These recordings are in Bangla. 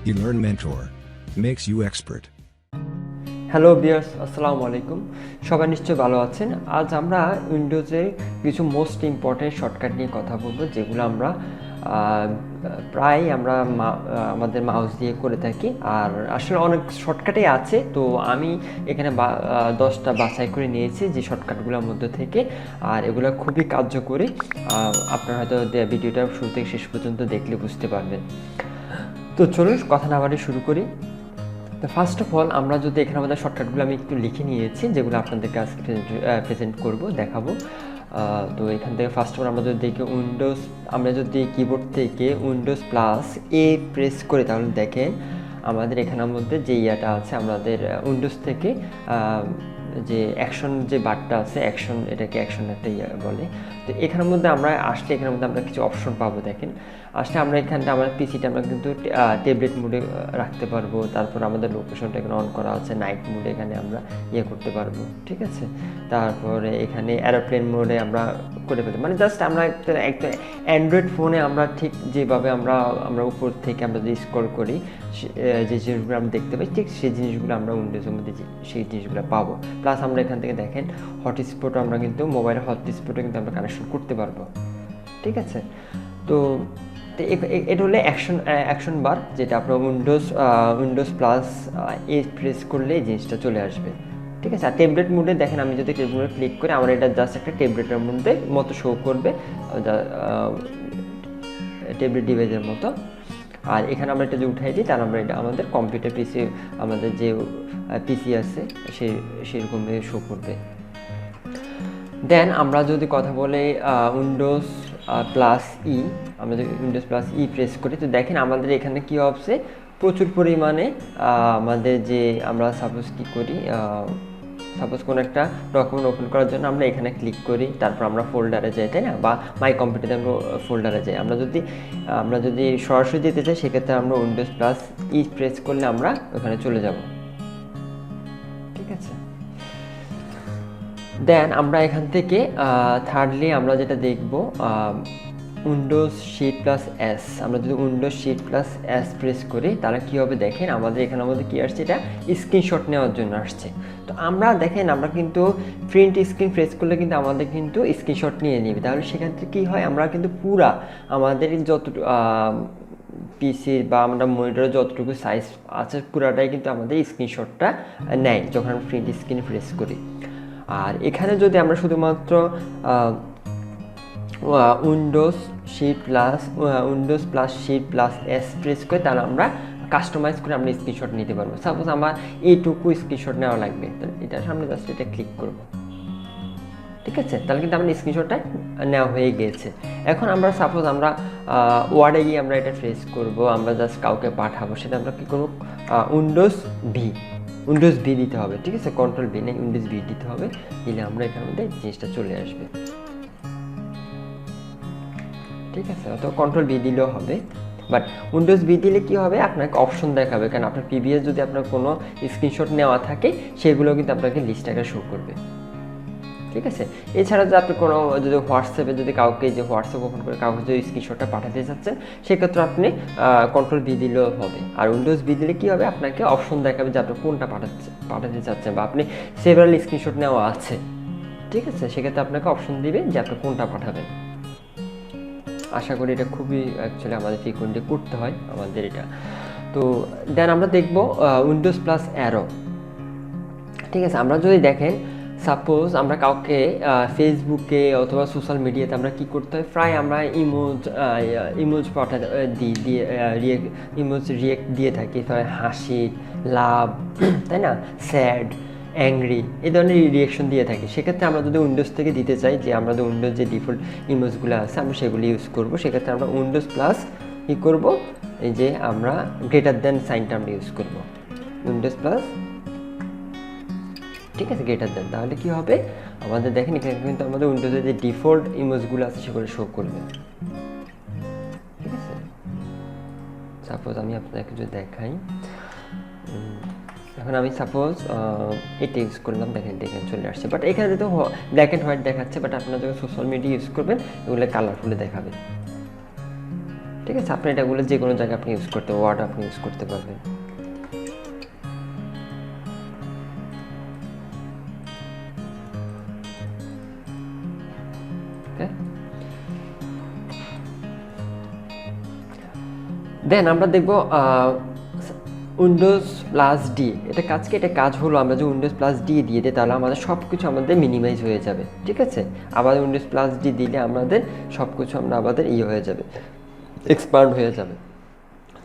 Elearn Mentor makes you expert. Hello viewers, আসসালামু আলাইকুম। সবাই নিশ্চয়ই ভালো আছেন। আজ আমরা উইন্ডোজের কিছু মোস্ট ইম্পর্টেন্ট শর্টকাট নিয়ে কথা বলবো, যেগুলো আমরা প্রায় আমাদের মাউস দিয়ে করে থাকি। আর আসলে অনেক শর্টকাটই আছে, তো আমি এখানে 10টা বাছাই করে নিয়েছি যে শর্টকাটগুলোর মধ্যে থেকে। আর এগুলো খুবই কার্যকরী। আপনারা হয়তো ভিডিওটা শুরু থেকে শেষ পর্যন্ত দেখলে বুঝতে পারবেন। তো চলুন কথা না বাড়িয়ে শুরু করি। তো ফার্স্ট অফ অল, আমরা যদি এখানে আমাদের শর্টকাটগুলো আমি একটু লিখে নিয়েছি, যেগুলো আপনাদেরকে আজকে প্রেজেন্ট করব, দেখাবো। তো এখান থেকে ফার্স্ট অফ অল আমরা যদি দেখি আমরা যদি কিবোর্ড থেকে উইন্ডোজ প্লাস এ প্রেস করি, তাহলে দেখেন আমাদের এখানের মধ্যে যে ইয়াটা আছে, আমাদের উইন্ডোজ থেকে যে অ্যাকশন যে বারটা আছে, এটাকে অ্যাকশন একটা ইয়া বলে। তো এখানের মধ্যে আমরা আসলে এখানের মধ্যে আমরা কিছু অপশন পাবো। দেখেন আসলে আমরা এখানটা আমার পিসিটা আমরা কিন্তু ট্যাবলেট মোডে রাখতে পারবো। তারপর আমাদের লোকেশনটা এখানে অন করা আছে, নাইট মোডে এখানে আমরা ইয়ে করতে পারবো, ঠিক আছে। তারপরে এখানে এরোপ্লেন মোডে আমরা করে ফেলতে, মানে জাস্ট আমরা একটা অ্যান্ড্রয়েড ফোনে আমরা ঠিক যেভাবে আমরা উপর থেকে আমরা যে স্ক্রল করি, যে জিনিসগুলো আমরা দেখতে পাই, ঠিক সেই জিনিসগুলো আমরা উইন্ডোজের মধ্যে সেই জিনিসগুলো পাবো। প্লাস আমরা এখান থেকে দেখেন হটস্পট, আমরা কিন্তু মোবাইলের হটস্পটে কিন্তু আমরা কানেকশন করতে পারবো, ঠিক আছে। তো এটা হলো অ্যাকশন বার, যেটা আপনার উইন্ডোজ প্লাস এ প্রেস করলে এই জিনিসটা চলে আসবে, ঠিক আছে। আর ট্যাবলেট মোডে দেখেন, আমি যদি ট্যাবলেট মোডে ক্লিক করি, আমার এটা জাস্ট একটা ট্যাবলেটের মধ্যে মতো শো করবে, ট্যাবলেট ডিভাইসের মতো। আর এখানে আমরা এটা যে উঠাই দিই, তার আমরা এটা আমাদের কম্পিউটার পিসি, আমাদের যে পিসি আছে সেরকমভাবে শো করবে। দেন আমরা যদি কথা বলি উইন্ডোজ প্লাস ই, আমরা যদি উইন্ডোজ প্লাস ই প্রেস করি, তো দেখেন আমাদের এখানে কী হচ্ছে, প্রচুর পরিমাণে আমাদের যে আমরা সাপোজ কী করি, সাপোজ কোনো একটা ডকুমেন্ট ওপেন করার জন্য আমরা এখানে ক্লিক করি, তারপর আমরা ফোল্ডারে যাই, তাই না, বা মাই কম্পিউটারে আমরা ফোল্ডারে যাই। আমরা যদি সরাসরি যেতে চাই, সেক্ষেত্রে আমরা উইন্ডোজ প্লাস ই প্রেস করলে আমরা ওখানে চলে যাব, ঠিক আছে। দেন আমরা এখান থেকে থার্ডলি আমরা যেটা দেখব, উইন্ডোজ শিট প্লাস এস। আমরা যদি Windows shift plus S press করি, তাহলে কী হবে দেখেন, আমাদের এখানে কী আসছে, এটা স্ক্রিনশট নেওয়ার জন্য আসছে। তো আমরা দেখেন, আমরা কিন্তু প্রিন্ট স্ক্রিন প্রেস করলে কিন্তু আমাদের কিন্তু স্ক্রিনশট নিয়ে নিবে। তাহলে সেখান থেকে কী হয়, আমরা কিন্তু পুরা আমাদের যতটুকু পিসির বা আমরা মনিটরের যতটুকু সাইজ আছে, পুরাটাই কিন্তু আমাদের স্ক্রিনশটটা নেয় যখন আমরা প্রিন্ট স্ক্রিন প্রেস করি। আর এখানে যদি আমরা শুধুমাত্র Windows plus shift plus S press করে, তাহলে আমরা কাস্টমাইজ করে আমরা স্ক্রিনশট নিতে পারবো। সাপোজ আমার এইটুকু স্ক্রিনশট নেওয়া লাগবে, তাহলে এটার সামনে জাস্ট এটা ক্লিক করবো, ঠিক আছে। তাহলে কিন্তু আমার স্ক্রিনশটটা নেওয়া হয়ে গিয়েছে। এখন আমরা সাপোজ আমরা ওয়ার্ডে গিয়ে আমরা এটা ট্রেস করব, আমরা জাস্ট কাউকে পাঠাবো, সেটা আমরা কী করবো, উইন্ডোজ ভি দিতে হবে, ঠিক আছে। কন্ট্রোল ভি নেই, উইন্ডোজ ভি দিতে হবে, দিলে আমরা এখানের মধ্যে জিনিসটা চলে আসবে, ঠিক আছে। অথবা কন্ট্রোল ভি দিলেও হবে, বাট উইন্ডোজ ভি দিলে কী হবে, আপনাকে অপশন দেখাবে, কারণ আপনার প্রিভিয়াস যদি আপনার কোনো স্ক্রিনশট নেওয়া থাকে, সেগুলো কিন্তু আপনাকে লিস্ট আকারে শো করবে, ঠিক আছে। এছাড়া যদি আপনি কোনো যদি হোয়াটসঅ্যাপে যদি কাউকে যে হোয়াটসঅ্যাপ ওপেন করে কাউকে যদি স্ক্রিনশটটা পাঠাতে চাচ্ছেন, সেক্ষেত্রে আপনি কন্ট্রোল ভি দিলেও হবে। আর উইন্ডোজ ভি দিলে কী হবে, আপনাকে অপশন দেখাবে যে আপনি কোনটা পাঠাতে চাচ্ছেন, বা আপনি সেভারাল স্ক্রিনশট নেওয়া আছে, ঠিক আছে। সেক্ষেত্রে আপনাকে অপশন দিবে যে আপনি কোনটা পাঠাবেন। আশা করি এটা খুবই অ্যাকচুয়ালি আমাদের ফ্রিকোয়েন্টলি করতে হয় আমাদের এটা। তো দেন আমরা দেখব উইন্ডোজ প্লাস অ্যারো, ঠিক আছে। আমরা যদি দেখেন, সাপোজ আমরা কাউকে ফেসবুকে অথবা সোশ্যাল মিডিয়াতে আমরা কী করতে হয়, প্রায় আমরা ইমোজ ইমোজ রিয়েক্ট দিয়ে থাকি, হাসি, লাভ, তাই না, স্যাড, অ্যাংরি, এই ধরনের রিয়েকশন দিয়ে থাকি। সেক্ষেত্রে আমরা যদি উইন্ডোজ থেকে দিতে চাই, যে আমরা উইন্ডোজ যে ডিফল্ট ইমেজগুলো আছে আমরা সেগুলি ইউজ করবো, সেক্ষেত্রে আমরা উইন্ডোজ প্লাস কী করবো, এই যে আমরা গ্রেটার দেন সাইনটা আমরা ইউজ করবো, উইন্ডোজ প্লাস, ঠিক আছে, গ্রেটার দেন। তাহলে কী হবে, আমাদের দেখেন এখানে কিন্তু আমাদের উইন্ডোজের যে ডিফল্ট ইমেজগুলো আছে সেগুলো শো করবে, ঠিক আছে। সাপোজ আমি আপনাকে যদি দেখাই, এখন আমি সাপোজ এটা ইউজ করলাম, দেখেন চলে আসছে, বাট এখানে তো ব্ল্যাক অ্যান্ড হোয়াইট দেখাচ্ছে, বাট আপনারা যখন সোশ্যাল মিডিয়া ইউজ করবেন, এগুলো কালারফুলে দেখাবে, ঠিক আছে, আপনি এটাগুলো যে কোনো জায়গায় আপনি ইউজ করতে ওয়ার্ড আপনি ইউজ করতে পারবেন। দেন আমরা দেখব উইন্ডোজ প্লাস ডি, এটা কাজ হলো আমরা যে উইন্ডোজ প্লাস ডি দিয়ে দিই তাহলে আমাদের সব কিছু আমাদের মিনিমাইজ হয়ে যাবে। ঠিক আছে, আবার উইন্ডোজ প্লাস ডি দিলে আমাদের সব কিছু আমাদের হয়ে যাবে, এক্সপান্ড হয়ে যাবে।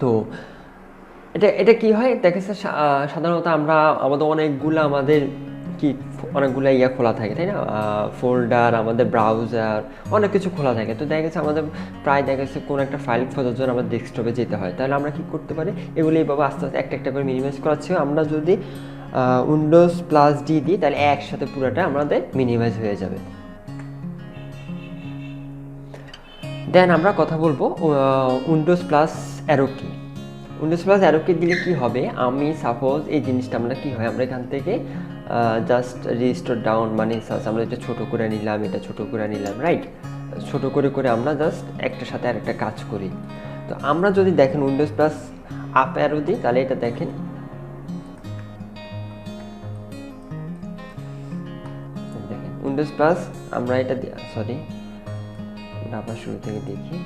তো এটা কি হয় দেখেছে, সাধারণত আমাদের অনেকগুলো খোলা থাকে, তাই না, ফোল্ডার, আমাদের ব্রাউজার, অনেক কিছু খোলা থাকে। তো দেখা গেছে আমাদের প্রায় দেখা গেছে কোনো একটা ফাইল খোঁজার জন্য আমাদের ডেস্কটপে যেতে হয়, তাহলে আমরা কি করতে পারি, এগুলো এইভাবে আস্তে আস্তে একটা করে মিনিমাইজ করাচ্ছি। আমরা যদি উইন্ডোজ প্লাস ডি দিই তাহলে একসাথে পুরোটা আমাদের মিনিমাইজ হয়ে যাবে। দেন আমরা কথা বলবো উইন্ডোজ প্লাস অ্যারো কি। উইন্ডোজ প্লাস অ্যারো কি দিলে কি হবে, আমি সাপোজ এই জিনিসটা আমরা কি হয়, আমরা এখান থেকে জাস্ট রিস্টোর ডাউন মানে আমরা এটা ছোটো করে নিলাম, এটা ছোটো করে নিলাম, রাইট, ছোটো করে আমরা জাস্ট একটার সাথে আরেকটা কাজ করি। তো আমরা যদি দেখেন উইন্ডোজ প্লাস আপ অ্যারো দিই তাহলে এটা দেখেন উইন্ডোজ প্লাস আমরা এটা সরি আবার শুরু থেকে দেখি,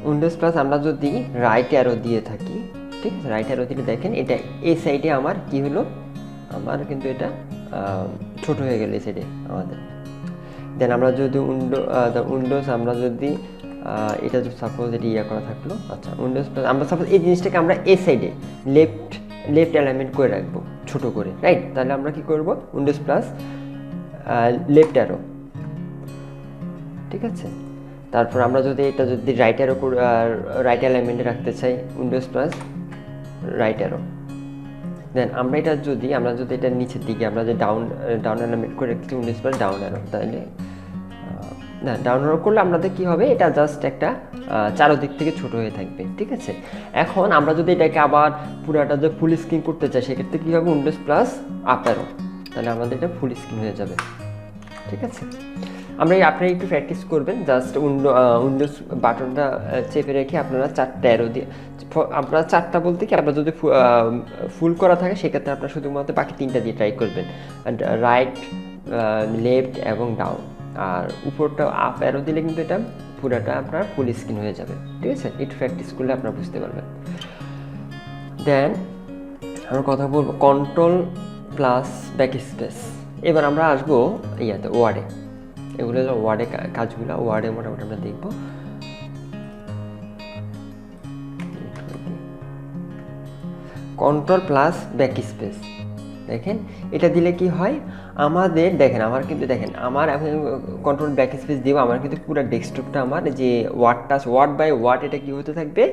উইন্ডোজ প্লাস আমরা যদি রাইট অ্যারো দিয়ে থাকি, ঠিক আছে, রাইট অ্যারো দিলে দেখেন এটা এই সাইডে আমার কি হলো, আমার কিন্তু এটা ছোট হয়ে গেল এই সাইডে আমাদের। দেন আমরা যদি উইন্ডোজ আমরা যদি এটা যদি সাপোজ এটি করা থাকলো, আচ্ছা উইন্ডোজ প্লাস আমরা সাপোজ এই জিনিসটাকে আমরা এই সাইডে লেফট অ্যালাইনমেন্ট করে রাখবো ছোট করে, রাইট, তাহলে আমরা কি করব উইন্ডোজ প্লাস লেফট অ্যারো, ঠিক আছে। তারপর আমরা যদি এটা যদি রাইট অ্যালাইনমেন্টে রাখতে চাই উইন্ডোজ প্লাস রাইট অ্যারো। দেন আমরা যদি এটা নিচের দিকে আমরা যে ডাউন অ্যালাইনমেন্ট করে রাখছি উইন্ডোজ প্লাস ডাউন অ্যারো, তাহলে না ডাউন অ্যারো করলে আমাদের কি হবে, এটা জাস্ট একটা চারোদিক থেকে ছোট হয়ে থাকবে, ঠিক আছে। এখন আমরা যদি এটাকে আবার পুরোটা যে ফুল স্ক্রিন করতে চাই সেক্ষেত্রে কী হবে, উইন্ডোজ প্লাস আপ অ্যারো, তাহলে আমাদের এটা ফুল স্ক্রিন হয়ে যাবে, ঠিক আছে। আপনারা একটু প্র্যাকটিস করবেন, জাস্ট উইন্ডোজ বাটনটা চেপে রেখে আপনারা 4টা অ্যারো দিয়ে, আপনারা 4টা বলতে কি আপনারা যদি ফুল করা থাকে সেক্ষেত্রে আপনারা শুধুমাত্র বাকি 3টা দিয়ে ট্রাই করবেন, রাইট, লেফট এবং ডাউন, আর উপরটা আপ অ্যারো দিলে কিন্তু এটা পুরোটা আপনার ফুল স্ক্রিন হয়ে যাবে, ঠিক আছে। একটু প্র্যাকটিস করলে আপনারা বুঝতে পারবেন। দেন আমরা কথা বলবো কন্ট্রোল প্লাস ব্যাক স্পেস। এবার আমরা আসবো ওয়ার্ডে, এগুলো হলো ওয়ার্ডে কাজগুলো, ওয়ার্ডে মোটামুটি আমরা দেখব। কন্ট্রোল প্লাস ব্যাক স্পেস, দেখেন এটা দিলে কি হয় আমাদের, দেখেন আমার কিন্তু আমার এখন কন্ট্রোল ব্যাক স্পেস দিব, আমার কিন্তু পুরো ডেস্কটপটা আমার যে ওয়ার্ড বাই ওয়ার্ড এটা কি হতে থাকবে,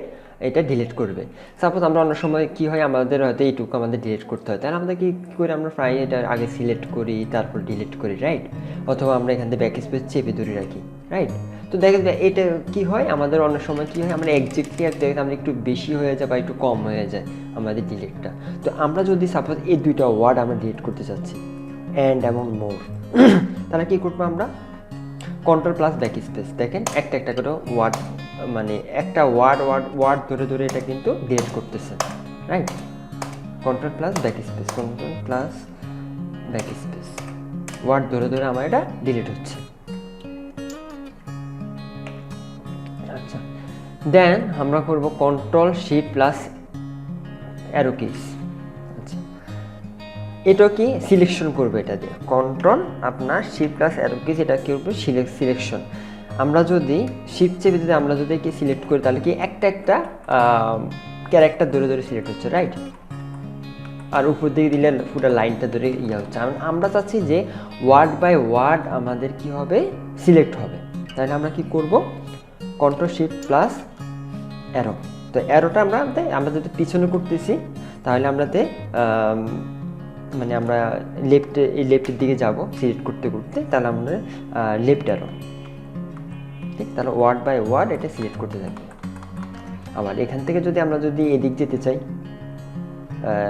এটা ডিলিট করবে। সাপোজ আমরা অন্য সময় কি হয় আমাদের হয়তো এইটুকু আমাদের ডিলিট করতে হয়, তাহলে আমরা কি করে আমরা প্রায় এটা আগে সিলেক্ট করি তারপর ডিলিট করি, রাইট, অথবা আমরা এখান থেকে ব্যাক স্পেস চেপে ধরে রাখি, রাইট। তো দেখেন এটা কি হয় আমাদের অন্য সময় কি হয় আমরা এক্স্যাক্টলি আমরা একটু বেশি হয়ে যায় বা একটু কম হয়ে যায় আমাদের ডিলিটটা। তো আমরা যদি সাপোজ এই দুইটা ওয়ার্ড আমরা ডিলিট করতে চাচ্ছি অ্যান্ড এবং মোর, তাহলে কি করবো আমরা কন্ট্রোল প্লাস ব্যাক স্পেস, দেখেন একটা করে ওয়ার্ড মানে একটা ওয়ার্ড ধরে এটা কিন্তু ডিলিট করতেছে, right. Control plus backspace, control plus backspace, word ধরে আমার এটা ডিলিট হচ্ছে, আচ্ছা। দেন আমরা করব control shift plus arrow keys, আচ্ছা এটা কি সিলেকশন করবে, এটা দিয়ে কন্ট্রোল আপনার শিফট প্লাস অ্যারো কিস এটা কি করবে সিলেকশন। আমরা যদি শিফট চেপে যদি আমরা যদি কি সিলেক্ট করি তাহলে কি একটা ক্যারেক্টার ধরে সিলেক্ট হচ্ছে, রাইট, আর উপর দিকে দিলে পুরো লাইনটা ধরে হচ্ছে। আমরা চাচ্ছি যে ওয়ার্ড বাই ওয়ার্ড আমাদের কি হবে সিলেক্ট হবে, তাহলে আমরা কি করব কন্ট্রোল শিফট প্লাস অ্যারো। তো অ্যারোটা আমরা যদি পিছনে করতেছি তাহলে আমরাতে মানে আমরা লেফটের দিকে যাব সিলেক্ট করতে তাহলে আমরা লেফট অ্যারো, ঠিক, তাহলে ওয়ার্ড বাই ওয়ার্ড এটা সিলেক্ট করতে থাকবে। আবার এখান থেকে যদি আমরা এদিক যেতে চাই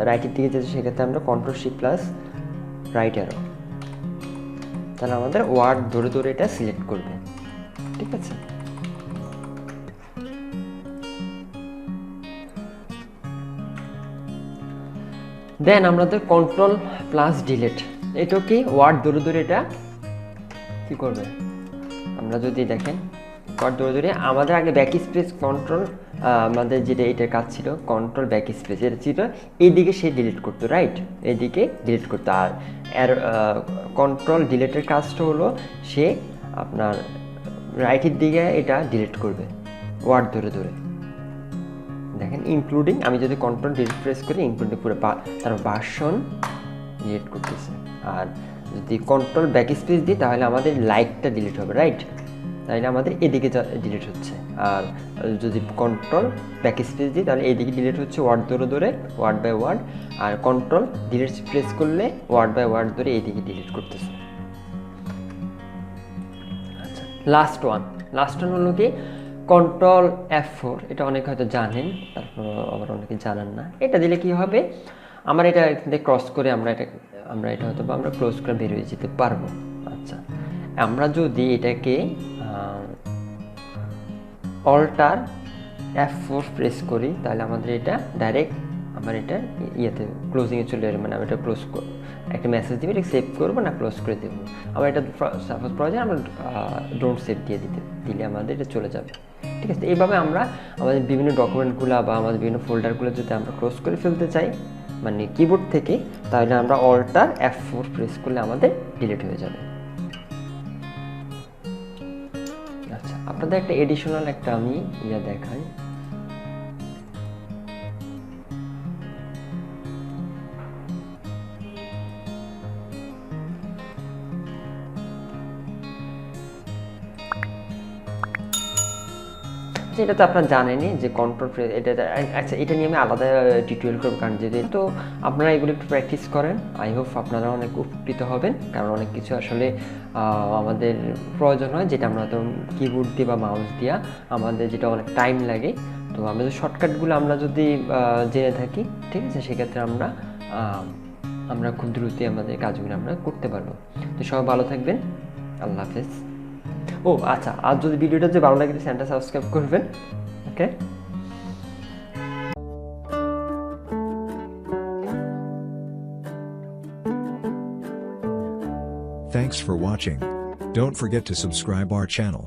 রাইটের দিকে যেতে, সেক্ষেত্রে আমরা control shift plus right arrow, তাহলে আমাদের ওয়ার্ড ধরে এটা সিলেক্ট করবে, ঠিক আছে। দেন আমাদের কন্ট্রোল প্লাস ডিলিট, এটা কি ওয়ার্ড ধরে ধরে এটা কি করবে, আমরা যদি দেখেন ওয়ার্ড ধরে ধরে আমাদের আগে ব্যাক স্পেস কন্ট্রোল, আমাদের যেটা এটার কাজ ছিল কন্ট্রোল ব্যাক স্পেস, এটা ছিল এইদিকে সে ডিলিট করতো, রাইট, এইদিকে ডিলিট করতো। আর এর কন্ট্রোল ডিলিটের কাজটা হলো সে আপনার রাইটের দিকে এটা ডিলিট করবে ওয়ার্ড ধরে ধরে। দেখেন ইনক্লুডিং, আমি যদি কন্ট্রোল ডিলিট প্রেস করি ইনক্লুডিং পুরো তার ভার্সন ডিলিট করতেছে। আর যদি কন্ট্রোল ব্যাক স্পেস দিই তাহলে আমাদের লাইকটা ডিলিট হবে, রাইট, তাহলে আমাদের এদিকে ডিলিট হচ্ছে। আর যদি কন্ট্রোল ব্যাক স্পেস দিই তাহলে এদিকে ডিলিট হচ্ছে ওয়ার্ড ধরে ধরে, ওয়ার্ড বাই ওয়ার্ড। আর কন্ট্রোল ডিলিট প্রেস করলে ওয়ার্ড বাই ওয়ার্ড ধরে এইদিকে ডিলিট করতেছে। আচ্ছা, লাস্ট ওয়ান হলো কি কন্ট্রোল F4, এটা অনেকে হয়তো জানেন, তারপর আবার অনেকে জানেন না। এটা দিলে কি হবে, আমার এটা ক্রস করে আমরা এটা হয়তো আমরা ক্লোজ করে বের হয়ে যেতে পারবো। আচ্ছা, আমরা যদি এটাকে অল্টার F4 প্রেস করি তাহলে আমাদের এটা ডাইরেক্ট আমার এটা ইয়েতে ক্লোজিংয়ে চলে যাবে, মানে আমি এটা ক্লোজ একটা মেসেজ দিবে, এটা সেভ করবো না ক্লোজ করে দেবো। আমার এটা সাপোজ প্রয়োজন আমরা ডোন্ট সেভ দিয়ে দিলে আমাদের এটা চলে যাবে, ঠিক আছে। এইভাবে আমরা আমাদের বিভিন্ন ডকুমেন্টগুলো বা আমাদের বিভিন্ন ফোল্ডারগুলো যদি আমরা ক্লোজ করে ফেলতে চাই মানে কিবোর্ড থেকে, তাহলে আমরা অল্টার F4 প্রেস করলে আমাদের ডিলিট হয়ে যাবে। আচ্ছা, আপনাদের একটা এডিশনাল একটা আমি দেখাই। এটা তো আপনারা জানেনই যে কন্ট্রোল এটা, আচ্ছা এটা নিয়ে আমি আলাদা টিউটোরিয়াল করব, কারণ যেহেতু আপনারা এগুলো একটু প্র্যাকটিস করেন আই হোপ আপনারা অনেক উপকৃত হবেন। কারণ অনেক কিছু আসলে আমাদের প্রয়োজন হয় যেটা আমরা হয়তো কিবোর্ড দিয়ে বা মাউস দিয়ে আমাদের যেটা অনেক টাইম লাগে, তো আমাদের শর্টকাটগুলো আমরা যদি জেনে থাকি, ঠিক আছে, সেক্ষেত্রে আমরা খুব দ্রুতই আমাদের কাজগুলো আমরা করতে পারবো। তো সবাই ভালো থাকবেন, আল্লাহ হাফেজ। ও আচ্ছা, আর যদি ভিডিওটা যে ভালো লাগে চ্যানেলটা সাবস্ক্রাইব করবেন, ওকে। Thanks for watching. Don't forget to subscribe our channel.